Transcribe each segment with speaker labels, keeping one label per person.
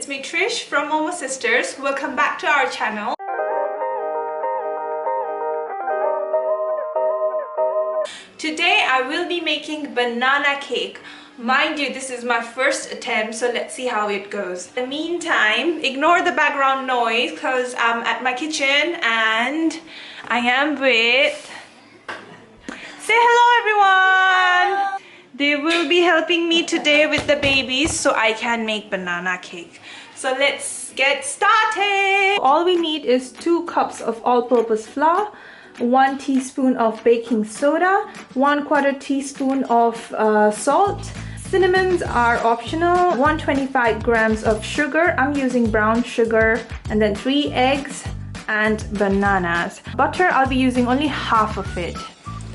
Speaker 1: it's me Trish from Momo Sisters. Welcome back to our channel. Today I will be making banana cake. Mind you, this is my first attempt, so let's see how it goes. In the meantime, ignore the background noise because I'm at my kitchen and I am with... Say hello everyone! They will be helping me today with the babies so I can make banana cake. So let's get started! All we need is 2 cups of all-purpose flour, 1 teaspoon of baking soda, 1/4 teaspoon of salt. Cinnamons are optional, 125 grams of sugar. I'm using brown sugar, and then 3 eggs and bananas. Butter, I'll be using only half of it.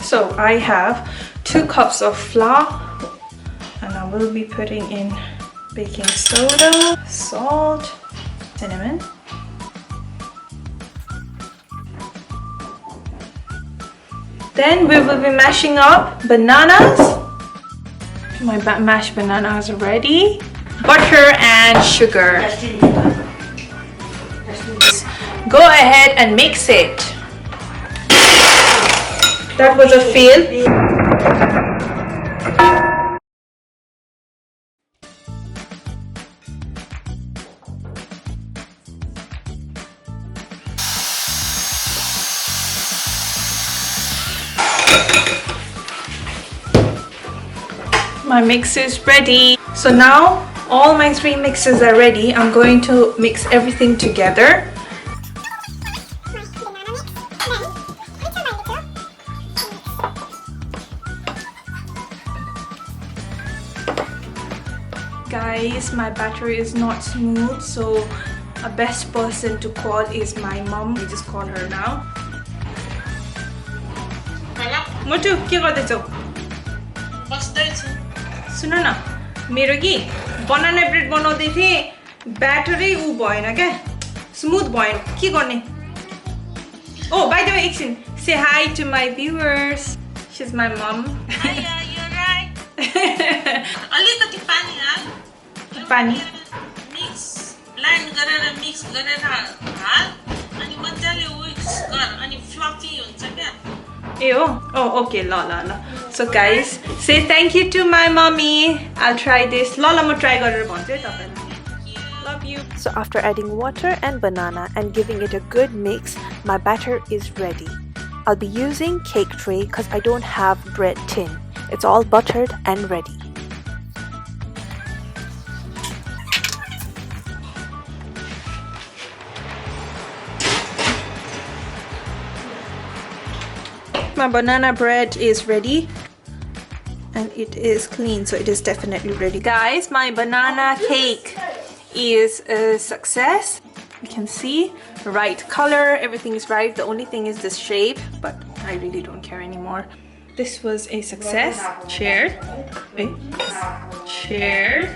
Speaker 1: So I have 2 cups of flour and I will be putting in baking soda, salt, cinnamon. Then we will be mashing up bananas. My mashed bananas are ready. Butter and sugar. Go ahead and mix it. That was a fail. My mix is ready. So now all my 3 mixes are ready. I'm going to mix everything together. Guys, my batter is not smooth, so a best person to call is my mom. We just call her now. Motu, के गर्दैछौ?
Speaker 2: बस्दैछु।
Speaker 1: सुन न, मेरो कि बनाना bread बनाउँदै थिए, ब्याटरै उ भएन क्या, smooth भएन, के गर्ने? Oh, by the way, एकछिन, say hi to my viewers. She's my mom.
Speaker 2: Hi, you're right. अलिकति पानी हाल।
Speaker 1: पानी
Speaker 2: मिक्स ब्लेन्ड गरेर मिक्स गरेर हाल अनि मज्जाले विक्स गर अनि फ्लफी हुन्छ क्या।
Speaker 1: ए हो? Oh, okay, ल. So guys, say thank you to my mommy. I'll try this. ल म try गरेर भन्छु है तपाईलाई. Love you.
Speaker 3: So after adding water and banana and giving it a good mix, my batter is ready. I'll be using cake tray because I don't have bread tin. It's all buttered and ready.
Speaker 1: My banana bread is ready and it is clean, so it is definitely ready. Guys, my banana cake is a success. You can see right color, everything is right. The only thing is this shape, but I really don't care anymore. This was a success. Cheers. Cheers.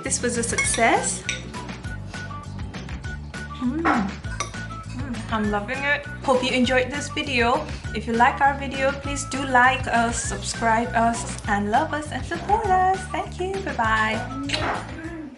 Speaker 1: This was a success. I'm loving it. Hope you enjoyed this video. If you like our video, please do like us, subscribe us, and love us and support us. Thank you. Bye bye.